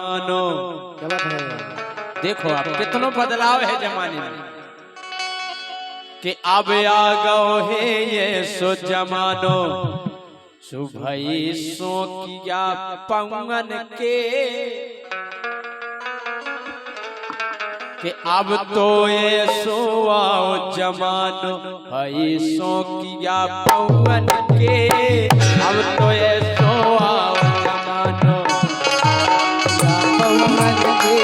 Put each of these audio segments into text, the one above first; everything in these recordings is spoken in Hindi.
मानो देखो आप कितना बदलाव है जमाने में कि अब आ गओ है ये सो जमानो सुभई सो किया पवन के कि अब तो ये सो आओ जमानो भई सो किया पवन के अब तो ये सो आओ जमानो पवन के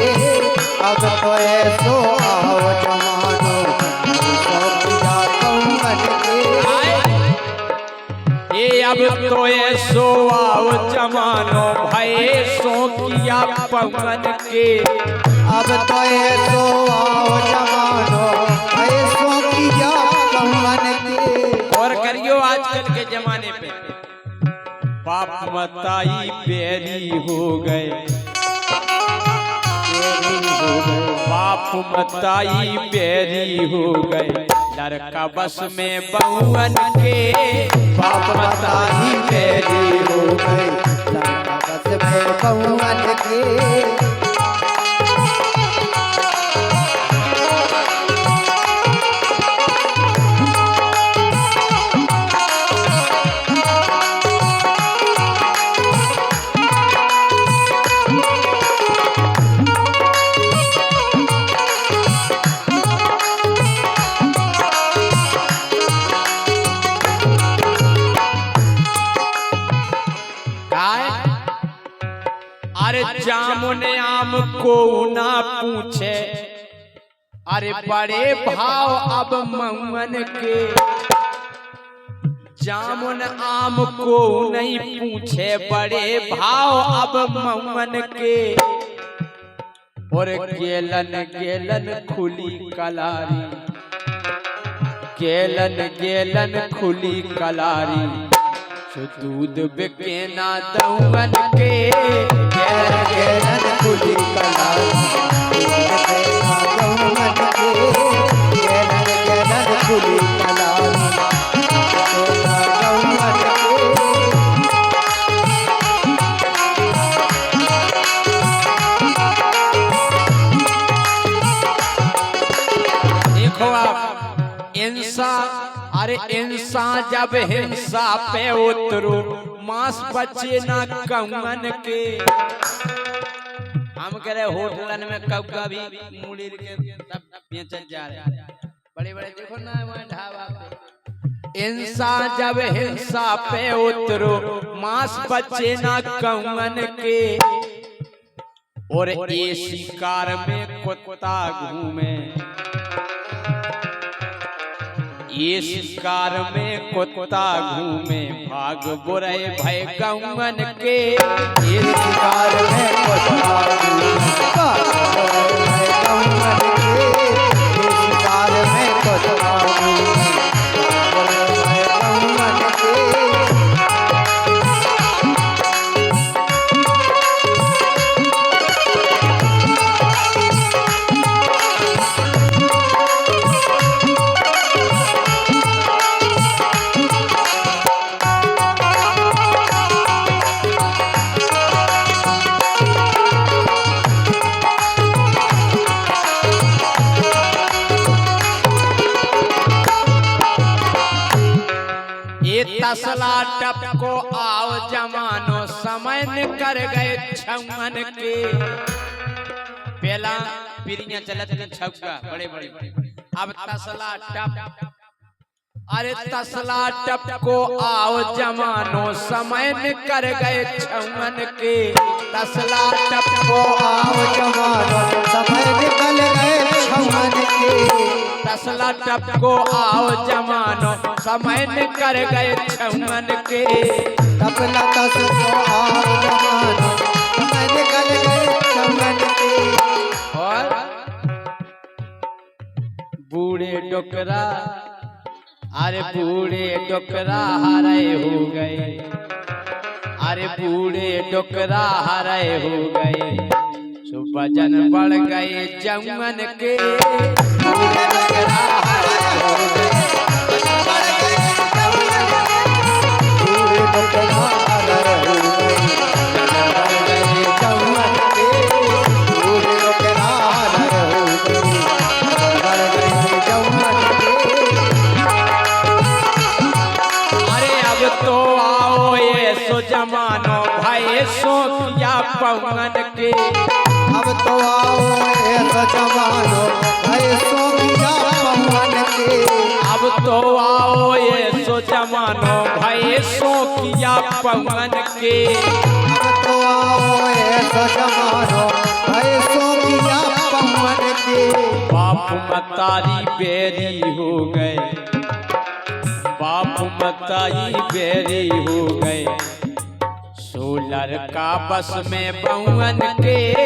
अब तो ये सो आओ जमानो सो किया पवन के ये अब तो ये सो आओ जमानो भई सो किया पवन के अब तो ये सो आओ जमानो भई सो किया पवन के। और करियो आजकल के जमाने पे बाप मताई बेरी हो गए बाप मताई बेरी हो गए लड़का बस में बहुअन के बाप मताई बेरी हो गए लड़का बस में बहुअन के। अरे जामुन आम को ना पूछे अरे बड़े भाव अब मऊन के जामुन आम को नहीं पूछे बड़े भाव अब मऊन के और गेलन गेलन खुली कलारी गेलन गेलन खुली कलारी दूध बिके ना दौवन के गेलन गेलन खुली कलारी गेलन गेलन खुली कलारी देखो आप इंसान अरे इंसान जब हिंसा पे उतरो मांस बचे ना कौन के हम कह रहे होटलन में कौआ भी मूड़ी के सब बेचल जा रहे बड़े बड़े देखो ना वहाँ ढाबा पे इंसान जब हिंसा पे उतरो मांस बचे ना कौन के और ये शिकार में कुत्ता घूमे ये शिकार में कुत्ता घूमे भाग बुरे भय गौवन के ये शिकार में कुत्ता घूमे भाग बुरे भय गौवन के ये शिकार में कुत्ता घूमे भाग बुरे भय गौवन के। तसला टप को आओ जमानो समय कर गए छमन के पहला पीढ़ियां चलत में छक्का बड़े बड़े अब तसला टप अरे तसला टप को आओ जमानो समय कर गए छमन के तसला टप को आओ जमानो समय निकल गए छमन के तसला टप को आओ जमानो समय निकल गए छमन के तबला तस को आओ जमानो समय निकल गए छमन के। और बूढ़े डोकरा अरे बूढ़े डोकरा हरे हो गए अरे बूढ़े डोकरा हरे हो गए सुबजन बढ़ गए जौवन के बूढ़े डोकरा हरे हो गए बूढ़े डोकरा हरे हो गए जौवन के। पवन के। अब तो आओ ऐसा जमानो ऐसो किया पवन के। अब तो आओ ये सो जमानो भाई सो किया पवन के। अब तो आओ ऐसा जमानो ऐसो किया पवन के। बाप मतारी बेरी हो गए, बाप मतारी बेरी हो गए, सोलर का बस में पवन के।